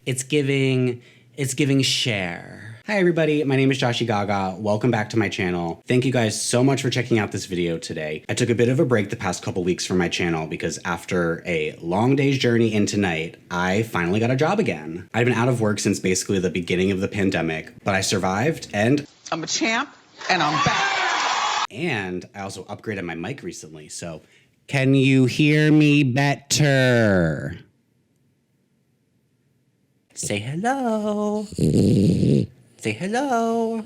It's giving share. Hi everybody, my name is Joshy Gaga. Welcome back to my channel. Thank you guys so much for checking out this video today. I took a bit of a break the past couple weeks from my channel because after a long day's journey into night, I finally got a job again. I've been out of work since basically the beginning of the pandemic, but I survived and I'm a champ and I'm back. And I also upgraded my mic recently, so can you hear me better? Say hello. Say hello.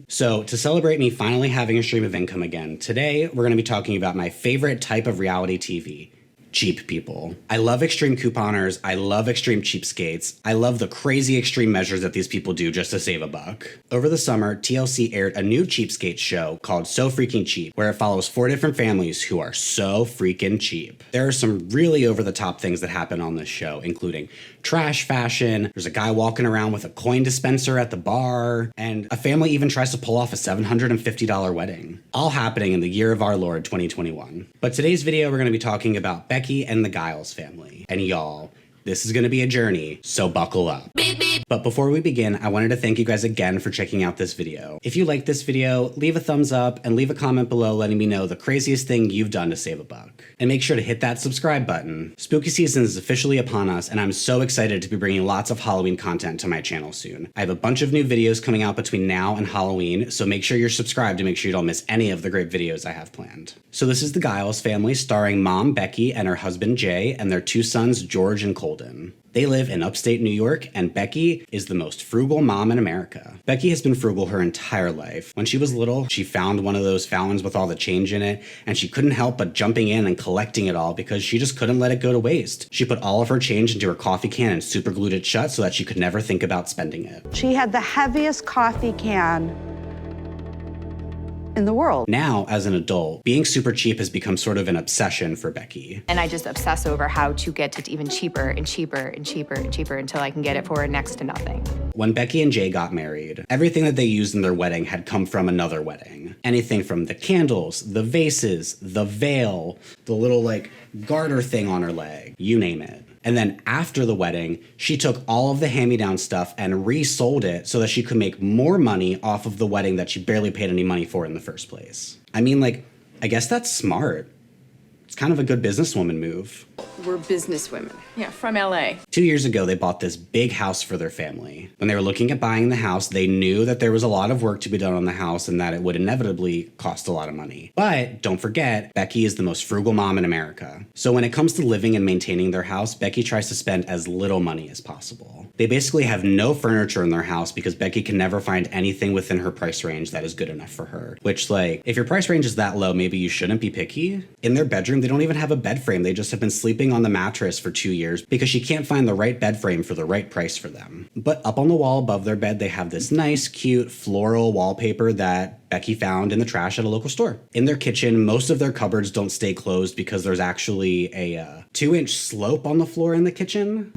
So to celebrate me finally having a stream of income again, today we're going to be talking about my favorite type of reality TV. Cheap people. I love extreme couponers. I love extreme cheapskates. I love the crazy extreme measures that these people do just to save a buck. Over the summer, TLC aired a new cheapskate show called So Freakin Cheap, where it follows 4 different families who are so freaking cheap. There are some really over-the-top things that happen on this show, including trash fashion, there's a guy walking around with a coin dispenser at the bar, and a family even tries to pull off a $750 wedding. All happening in the year of our Lord 2021. But today's video, we're going to be talking about Becky and the Giles family. And y'all, this is going to be a journey, so buckle up. Beep, beep. But before we begin, I wanted to thank you guys again for checking out this video. If you liked this video, leave a thumbs up and leave a comment below letting me know the craziest thing you've done to save a buck. And make sure to hit that subscribe button. Spooky season is officially upon us, and I'm so excited to be bringing lots of Halloween content to my channel soon. I have a bunch of new videos coming out between now and Halloween, so make sure you're subscribed to make sure you don't miss any of the great videos I have planned. So this is the Giles family, starring mom Becky and her husband Jay and their 2 sons George and Colden. They live in upstate New York, and Becky is the most frugal mom in America. Becky has been frugal her entire life. When she was little, she found one of those fountains with all the change in it, and she couldn't help but jumping in and collecting it all because she just couldn't let it go to waste. She put all of her change into her coffee can and super glued it shut so that she could never think about spending it. She had the heaviest coffee can in the world. Now, as an adult, being super cheap has become sort of an obsession for Becky. And I just obsess over how to get it even cheaper and cheaper and cheaper and cheaper until I can get it for next to nothing. When Becky and Jay got married, everything that they used in their wedding had come from another wedding. Anything from the candles, the vases, the veil, the little garter thing on her leg, you name it. And then after the wedding, she took all of the hand-me-down stuff and resold it so that she could make more money off of the wedding that she barely paid any money for in the first place. I mean, I guess that's smart. It's kind of a good businesswoman move. We're businesswomen. Yeah, from LA. 2 years ago, they bought this big house for their family. When they were looking at buying the house, they knew that there was a lot of work to be done on the house and that it would inevitably cost a lot of money. But don't forget, Becky is the most frugal mom in America. So when it comes to living and maintaining their house, Becky tries to spend as little money as possible. They basically have no furniture in their house because Becky can never find anything within her price range that is good enough for her. Which, if your price range is that low, maybe you shouldn't be picky. In their bedroom, they don't even have a bed frame. They just have been sleeping on the mattress for 2 years because she can't find the right bed frame for the right price for them. But up on the wall above their bed, they have this nice, cute, floral wallpaper that Becky found in the trash at a local store. In their kitchen, most of their cupboards don't stay closed because there's actually a 2-inch slope on the floor in the kitchen.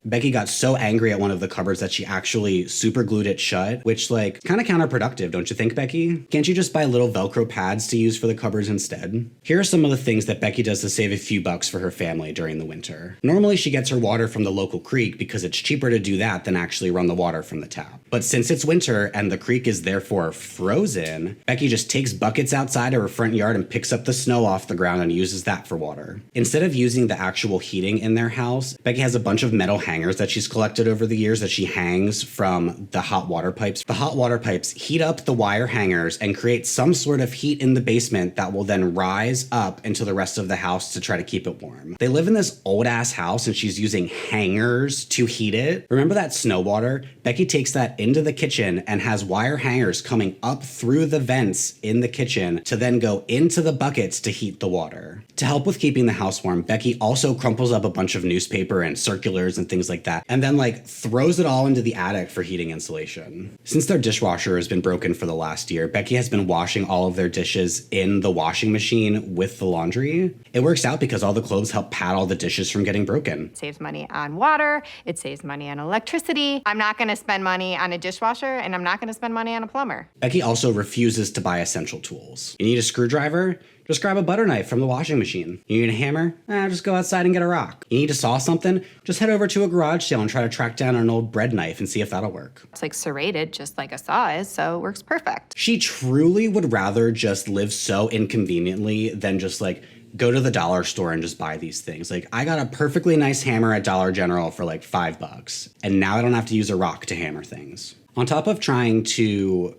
Becky got so angry at one of the cupboards that she actually super glued it shut, which kind of counterproductive, don't you think, Becky? Can't you just buy little Velcro pads to use for the cupboards instead? Here are some of the things that Becky does to save a few bucks for her family during the winter. Normally, she gets her water from the local creek because it's cheaper to do that than actually run the water from the tap. But since it's winter and the creek is therefore frozen, Becky just takes buckets outside of her front yard and picks up the snow off the ground and uses that for water. Instead of using the actual heating in their house, Becky has a bunch of metal hangers that she's collected over the years that she hangs from the hot water pipes. The hot water pipes heat up the wire hangers and create some sort of heat in the basement that will then rise up into the rest of the house to try to keep it warm. They live in this old ass house and she's using hangers to heat it. Remember that snow water? Becky takes that into the kitchen and has wire hangers coming up through the vents in the kitchen to then go into the buckets to heat the water. To help with keeping the house warm, Becky also crumples up a bunch of newspaper and circulars and things like that, and then like throws it all into the attic for heating insulation. Since their dishwasher has been broken for the last year, Becky has been washing all of their dishes in the washing machine with the laundry. It works out because all the clothes help pad all the dishes from getting broken. It saves money on water, it saves money on electricity. I'm not gonna spend money on a dishwasher, and I'm not gonna spend money on a plumber. Becky also refuses to buy essential tools. You need a screwdriver? Just grab a butter knife from the washing machine. You need a hammer? Just go outside and get a rock. You need to saw something? Just head over to a garage sale and try to track down an old bread knife and see if that'll work. It's like serrated, just like a saw is, so it works perfect. She truly would rather just live so inconveniently than just like go to the dollar store and just buy these things. Like, I got a perfectly nice hammer at Dollar General for like $5, and now I don't have to use a rock to hammer things. On top of trying to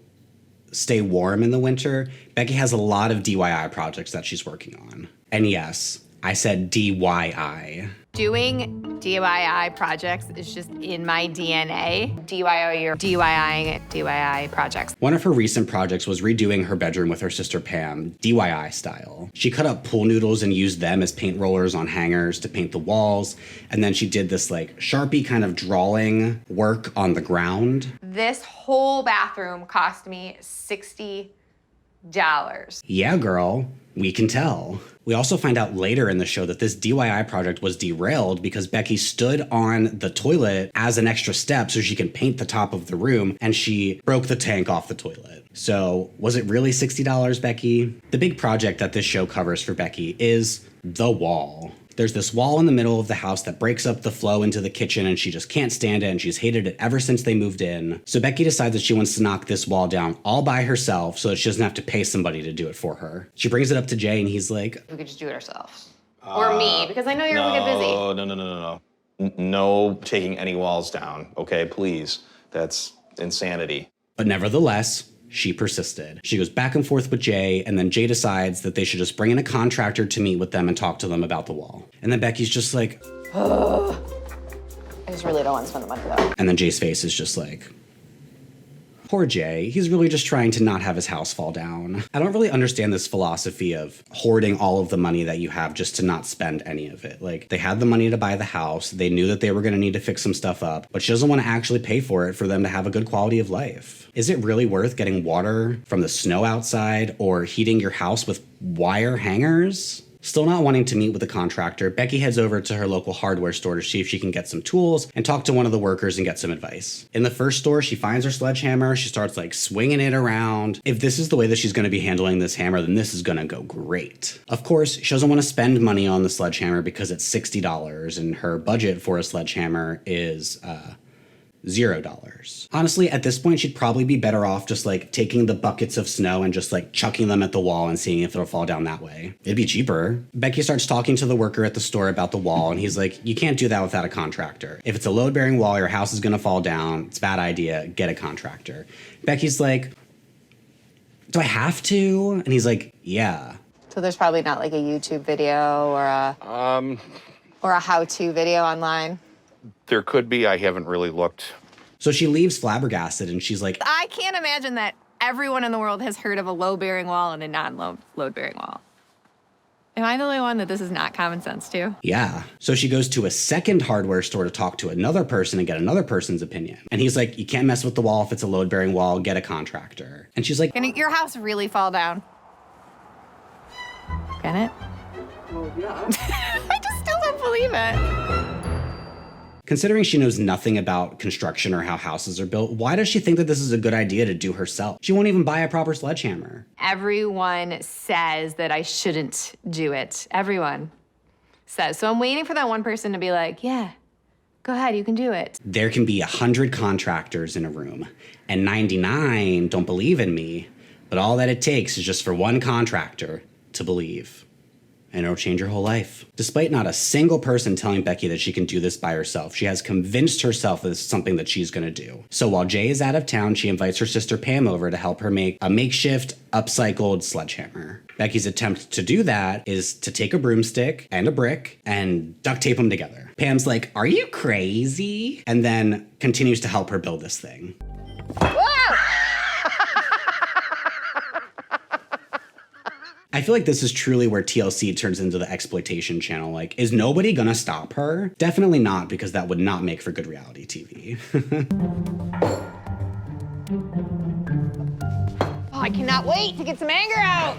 stay warm in the winter, Becky has a lot of DIY projects that she's working on. And yes, I said DIY. Doing DIY projects is just in my DNA. DIY projects. One of her recent projects was redoing her bedroom with her sister Pam, DIY style. She cut up pool noodles and used them as paint rollers on hangers to paint the walls. And then she did this like Sharpie kind of drawing work on the ground. This whole bathroom cost me $60. Yeah, girl, we can tell. We also find out later in the show that this DIY project was derailed because Becky stood on the toilet as an extra step so she can paint the top of the room, and she broke the tank off the toilet. So was it really $60, Becky? The big project that this show covers for Becky is the wall. There's this wall in the middle of the house that breaks up the flow into the kitchen, and she just can't stand it, and she's hated it ever since they moved in. So Becky decides that she wants to knock this wall down all by herself so that she doesn't have to pay somebody to do it for her. She brings it up to Jay, and he's like, We could just do it ourselves. Or me, because I know you're gonna get busy. No. No taking any walls down, okay, please. That's insanity. But nevertheless, she persisted. She goes back and forth with Jay, and then Jay decides that they should just bring in a contractor to meet with them and talk to them about the wall. And then Becky's just like, I just really don't want to spend the money though. and then Jay's face is just like, poor Jay, he's really just trying to not have his house fall down. I don't really understand this philosophy of hoarding all of the money that you have just to not spend any of it. Like, they had the money to buy the house, they knew that they were gonna need to fix some stuff up, but she doesn't wanna actually pay for it for them to have a good quality of life. Is it really worth getting water from the snow outside or heating your house with wire hangers? Still not wanting to meet with the contractor, Becky heads over to her local hardware store to see if she can get some tools and talk to one of the workers and get some advice. In the first store, she finds her sledgehammer, she starts like swinging it around. If this is the way that she's gonna be handling this hammer, then this is gonna go great. Of course, she doesn't wanna spend money on the sledgehammer because it's $60 and her budget for a sledgehammer is, $0. Honestly, at this point, she'd probably be better off just like taking the buckets of snow and just like chucking them at the wall and seeing if it'll fall down that way. It'd be cheaper. Becky starts talking to the worker at the store about the wall, and he's like, you can't do that without a contractor. If it's a load-bearing wall, your house is gonna fall down. It's a bad idea. Get a contractor. Becky's like, do I have to? And he's like, yeah. So there's probably not like a YouTube video or a how-to video online. There could be, I haven't really looked. So she leaves flabbergasted, and she's like, I can't imagine that everyone in the world has heard of a load-bearing wall and a non-load-bearing wall. Am I the only one that this is not common sense to? yeah. So she goes to a second hardware store to talk to another person and get another person's opinion. And he's like, you can't mess with the wall if it's a load-bearing wall, get a contractor. And she's like, Can your house really fall down? Can it? Well, yeah. I just still don't believe it. considering she knows nothing about construction or how houses are built, why does she think that this is a good idea to do herself? She won't even buy a proper sledgehammer. Everyone says that I shouldn't do it. Everyone says. So I'm waiting for that one person to be like, yeah, go ahead, you can do it. There can be 100 contractors in a room, and 99 don't believe in me, but all that it takes is just for one contractor to believe. And it'll change her whole life. Despite not a single person telling Becky that she can do this by herself, she has convinced herself that it's something that she's gonna do. So while Jay is out of town, she invites her sister Pam over to help her make a makeshift, upcycled sledgehammer. Becky's attempt to do that is to take a broomstick and a brick and duct tape them together. Pam's like, are you crazy? And then continues to help her build this thing. I feel like this is truly where TLC turns into the exploitation channel. Like, is nobody gonna stop her? Definitely not, because that would not make for good reality TV. Oh, I cannot wait to get some anger out.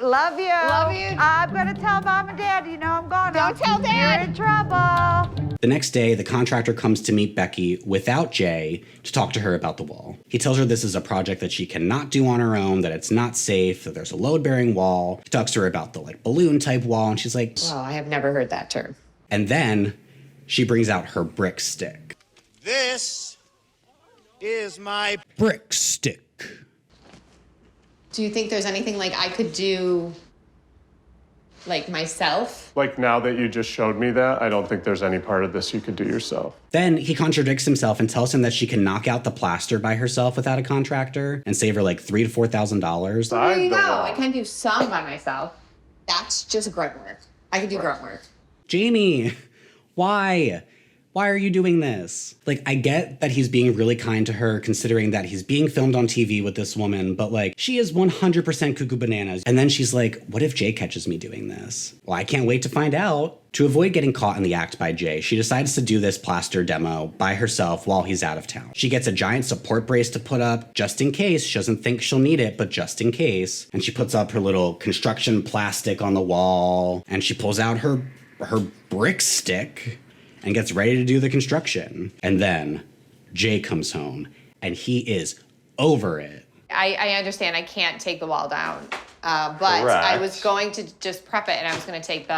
Love you. Love you. I'm gonna tell Mom and Dad. You know I'm gonna. Don't tell Dad. You're in trouble. The next day, the contractor comes to meet Becky without Jay to talk to her about the wall. He tells her this is a project that she cannot do on her own, that it's not safe, that there's a load-bearing wall. He talks to her about the balloon-type wall, and she's like, Well, I have never heard that term. and then she brings out her brick stick. This is my Brick stick. Do you think there's anything I could do, myself? Like, now that you just showed me that, I don't think there's any part of this you could do yourself. Then he contradicts himself and tells him that she can knock out the plaster by herself without a contractor and save her $3,000 to $4,000. There you go. I can do some by myself. That's just grunt work. I can do grunt work. Jamie, why? Why are you doing this? I get that he's being really kind to her, considering that he's being filmed on TV with this woman, but she is 100% cuckoo bananas. And then she's like, what if Jay catches me doing this? Well, I can't wait to find out. To avoid getting caught in the act by Jay, she decides to do this plaster demo by herself while he's out of town. She gets a giant support brace to put up just in case. She doesn't think she'll need it, but just in case. And she puts up her little construction plastic on the wall, and she pulls out her brick stick and gets ready to do the construction. And then Jay comes home, and he is over it. I understand I can't take the wall down, but Correct. I was going to just prep it, and I was going to take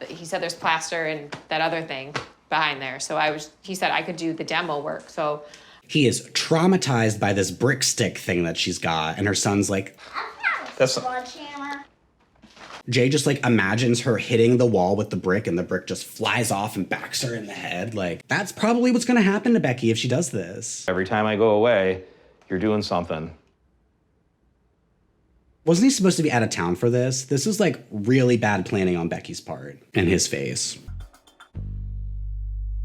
he said there's plaster and that other thing behind there. So he said I could do the demo work, so. He is traumatized by this brick stick thing that she's got, and her son's like, That's Jay just imagines her hitting the wall with the brick, and the brick just flies off and backs her in the head. That's probably what's gonna happen to Becky if she does this. every time I go away, you're doing something. Wasn't he supposed to be out of town for this? This was really bad planning on Becky's part. And his face.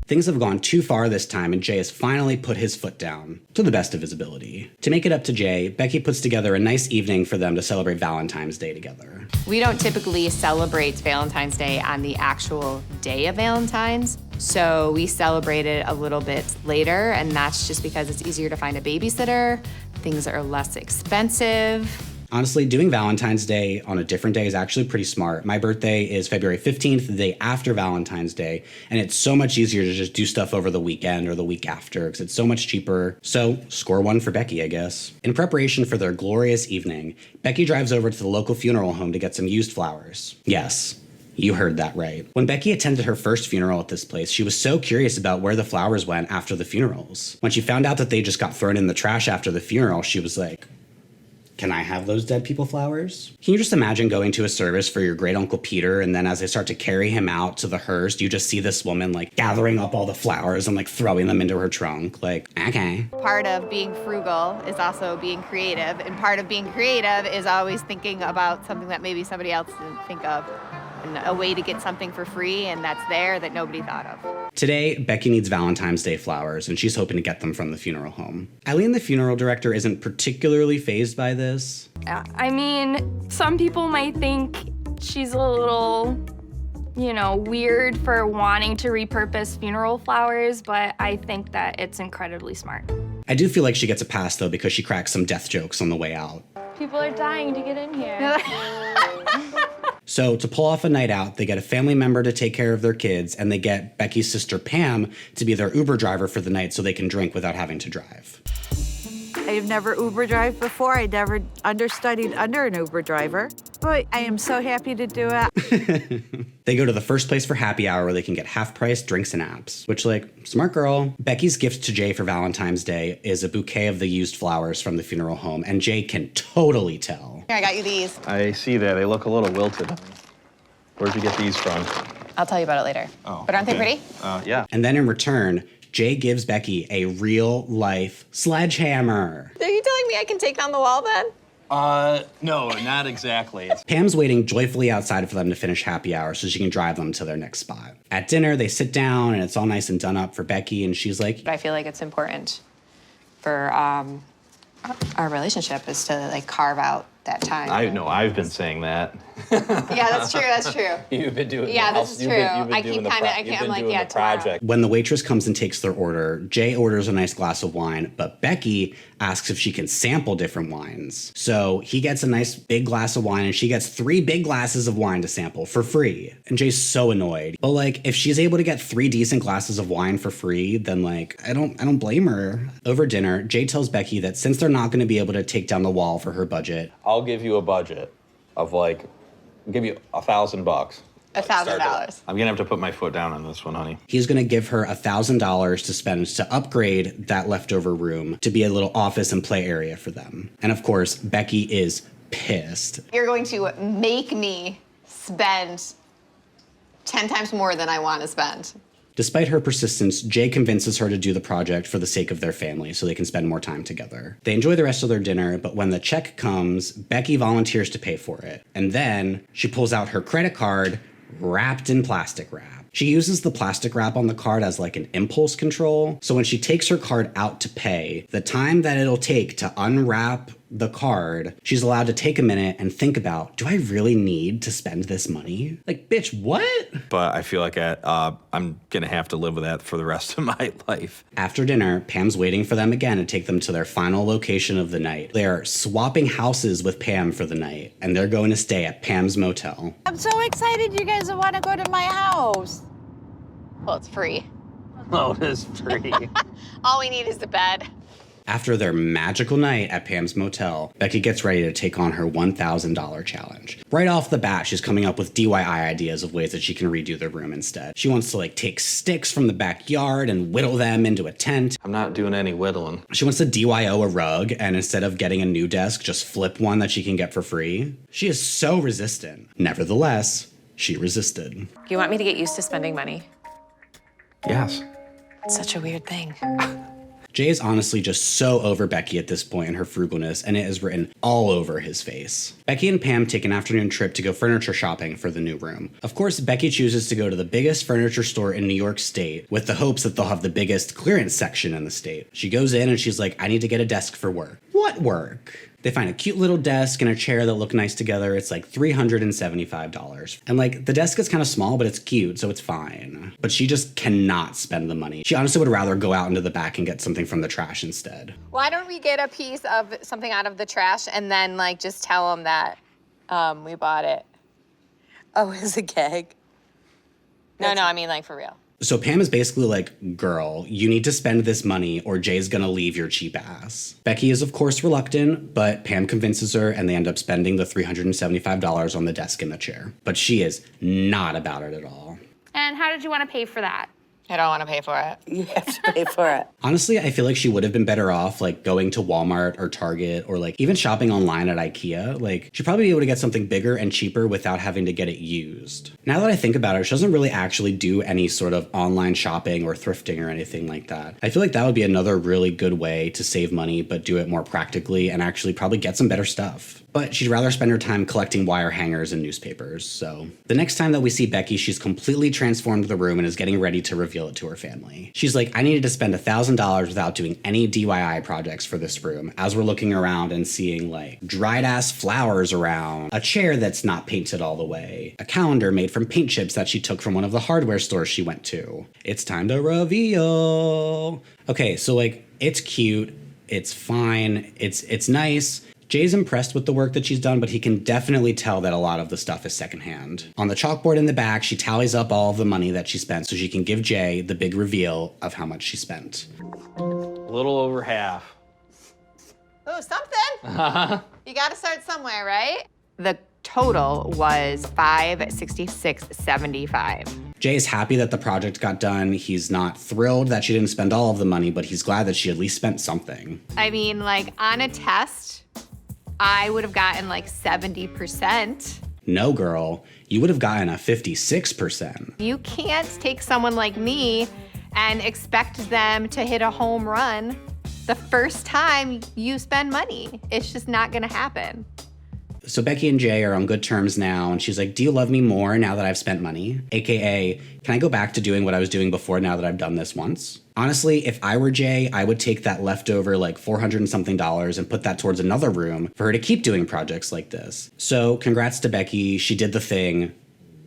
Things have gone too far this time, and Jay has finally put his foot down, to the best of his ability. To make it up to Jay, Becky puts together a nice evening for them to celebrate Valentine's Day together. We don't typically celebrate Valentine's Day on the actual day of Valentine's, so we celebrate it a little bit later, and that's just because it's easier to find a babysitter, things are less expensive. Honestly, doing Valentine's Day on a different day is actually pretty smart. My birthday is February 15th, the day after Valentine's Day, and it's so much easier to just do stuff over the weekend or the week after because it's so much cheaper. So, score one for Becky, I guess. In preparation for their glorious evening, Becky drives over to the local funeral home to get some used flowers. Yes, you heard that right. When Becky attended her first funeral at this place, she was so curious about where the flowers went after the funerals. When she found out that they just got thrown in the trash after the funeral, she was like, can I have those dead people flowers? Can you just imagine going to a service for your great uncle Peter, and then as they start to carry him out to the hearse, you just see this woman gathering up all the flowers and throwing them into her trunk? Okay. Part of being frugal is also being creative, and part of being creative is always thinking about something that maybe somebody else didn't think of, and a way to get something for free, and that's there that nobody thought of. Today, Becky needs Valentine's Day flowers, and she's hoping to get them from the funeral home. Eileen, the funeral director, isn't particularly fazed by this. I mean, some people might think she's a little, weird for wanting to repurpose funeral flowers, but I think that it's incredibly smart. I do feel like she gets a pass, though, because she cracks some death jokes on the way out. People are dying to get in here. So to pull off a night out, they get a family member to take care of their kids, and they get Becky's sister Pam to be their Uber driver for the night so they can drink without having to drive. I've never Uber drive before. I never understudied under an Uber driver, but I am so happy to do it. They go to the first place for happy hour where they can get half-price drinks and apps, which, smart girl. Becky's gift to Jay for Valentine's Day is a bouquet of the used flowers from the funeral home, and Jay can totally tell. Here, I got you these. I see that. They look a little wilted. Where'd you get these from? I'll tell you about it later. Oh, but aren't they okay. pretty? Yeah. And then in return, Jay gives Becky a real-life sledgehammer. Are you telling me I can take down the wall then? No, not exactly. Pam's waiting joyfully outside for them to finish happy hour so she can drive them to their next spot. At dinner, they sit down, and it's all nice and done up for Becky, and she's like, But I feel like it's important for our relationship is to carve out that time. I've been saying that. Yeah, that's true. That's true. You've been doing Yeah, this is true. I doing keep the kind of. you've I'm been like, doing yeah, the project. When the waitress comes and takes their order, Jay orders a nice glass of wine, but Becky asks if she can sample different wines. So he gets a nice big glass of wine and she gets 3 big glasses of wine to sample for free. And Jay's so annoyed. But like, if she's able to get 3 decent glasses of wine for free, then like, I don't blame her. Over dinner, Jay tells Becky that since they're not going to be able to take down the wall for her budget, I'll give you a budget of like, give you $1,000. $1,000. I'm gonna have to put my foot down on this one, honey. he's going to give her $1,000 to spend to upgrade that leftover room to be a little office and play area for them. And of course, Becky is pissed. You're going to make me spend 10 times more than I want to spend. Despite her persistence, Jay convinces her to do the project for the sake of their family so they can spend more time together. They enjoy the rest of their dinner, but when the check comes, Becky volunteers to pay for it. And then she pulls out her credit card wrapped in plastic wrap. She uses the plastic wrap on the card as like an impulse control. So when she takes her card out to pay, the time that it'll take to unwrap the card, she's allowed to take a minute and think about, do I really need to spend this money? Like, bitch, what? But I feel like I'm gonna have to live with that for the rest of my life. After dinner, Pam's waiting for them again to take them to their final location of the night. They are swapping houses with Pam for the night, and they're going to stay at Pam's motel. I'm so excited you guys want to go to my house. Well, it's free. Oh, it is free. All we need is the bed. After their magical night at Pam's motel, Becky gets ready to take on her $1,000 challenge. Right off the bat, she's coming up with DIY ideas of ways that she can redo the room instead. She wants to like take sticks from the backyard and whittle them into a tent. I'm not doing any whittling. She wants to DIY a rug and instead of getting a new desk, just flip one that she can get for free. She is so resistant. Nevertheless, she resisted. You want me to get used to spending money? Yes. It's such a weird thing. Jay is honestly just so over Becky at this point and her frugalness, and it is written all over his face. Becky and Pam take an afternoon trip to go furniture shopping for the new room. Of course, Becky chooses to go to the biggest furniture store in New York State with the hopes that they'll have the biggest clearance section in the state. She goes in and she's like, I need to get a desk for work. What work? They find a cute little desk and a chair that look nice together. It's like $375. And like the desk is kind of small, but it's cute, so it's fine. But she just cannot spend the money. She honestly would rather go out into the back and get something from the trash instead. Why don't we get a piece of something out of the trash and then like just tell them that we bought it? Oh, it's a gag. No, I mean like for real. So Pam is basically like, girl, you need to spend this money or Jay's gonna leave your cheap ass. Becky is of course reluctant, but Pam convinces her and they end up spending the $375 on the desk and the chair. But she is not about it at all. And how did you want to pay for that? I don't want to pay for it. You have to pay for it. Honestly, I feel like she would have been better off like going to Walmart or Target or like even shopping online at IKEA. Like she'd probably be able to get something bigger and cheaper without having to get it used. Now that I think about it, she doesn't really actually do any sort of online shopping or thrifting or anything like that. I feel like that would be another really good way to save money, but do it more practically and actually probably get some better stuff. But she'd rather spend her time collecting wire hangers and newspapers. So the next time that we see Becky, she's completely transformed the room and is getting ready to reveal it to her family. She's like, I needed to spend $1,000 without doing any DIY projects for this room, as we're looking around and seeing like dried ass flowers around, a chair that's not painted all the way, a calendar made from paint chips that she took from one of the hardware stores she went to. It's time to reveal. Okay, so like it's cute, it's fine, it's nice. Jay's impressed with the work that she's done, but he can definitely tell that a lot of the stuff is secondhand. On the chalkboard in the back, she tallies up all of the money that she spent so she can give Jay the big reveal of how much she spent. A little over half. Oh, something. You got to start somewhere, right? The total was $566.75. Jay is happy that the project got done. He's not thrilled that she didn't spend all of the money, but he's glad that she at least spent something. I mean, like on a test, I would have gotten like 70%. No, girl, you would have gotten a 56%. You can't take someone like me and expect them to hit a home run the first time you spend money. It's just not gonna happen. So Becky and Jay are on good terms now, and she's like, do you love me more now that I've spent money? AKA, can I go back to doing what I was doing before now that I've done this once? Honestly, if I were Jay, I would take that leftover like $400 and something and put that towards another room for her to keep doing projects like this. So congrats to Becky. She did the thing,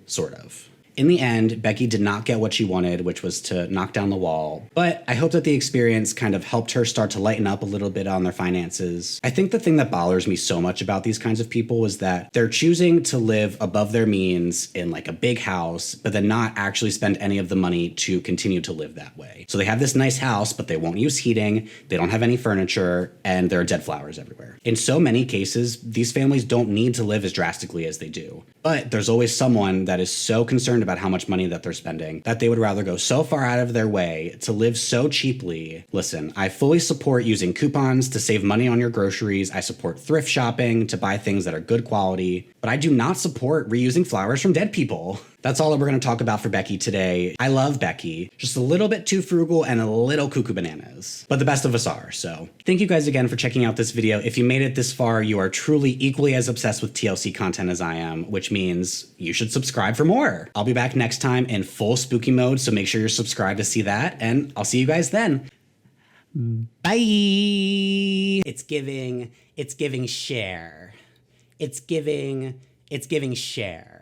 sort of. In the end, Becky did not get what she wanted, which was to knock down the wall. But I hope that the experience kind of helped her start to lighten up a little bit on their finances. I think the thing that bothers me so much about these kinds of people is that they're choosing to live above their means in like a big house, but then not actually spend any of the money to continue to live that way. So they have this nice house, but they won't use heating, they don't have any furniture, and there are dead flowers everywhere. In so many cases, these families don't need to live as drastically as they do. But there's always someone that is so concerned about how much money that they're spending that they would rather go so far out of their way to live so cheaply. Listen, I fully support using coupons to save money on your groceries. I support thrift shopping to buy things that are good quality, but I do not support reusing flowers from dead people. That's all that we're going to talk about for Becky today. I love Becky, just a little bit too frugal and a little cuckoo bananas, but the best of us are. So thank you guys again for checking out this video. If you made it this far, you are truly equally as obsessed with TLC content as I am, which means you should subscribe for more. I'll be back next time in full spooky mode, so make sure you're subscribed to see that, and I'll see you guys then. Bye. It's giving share. It's giving share.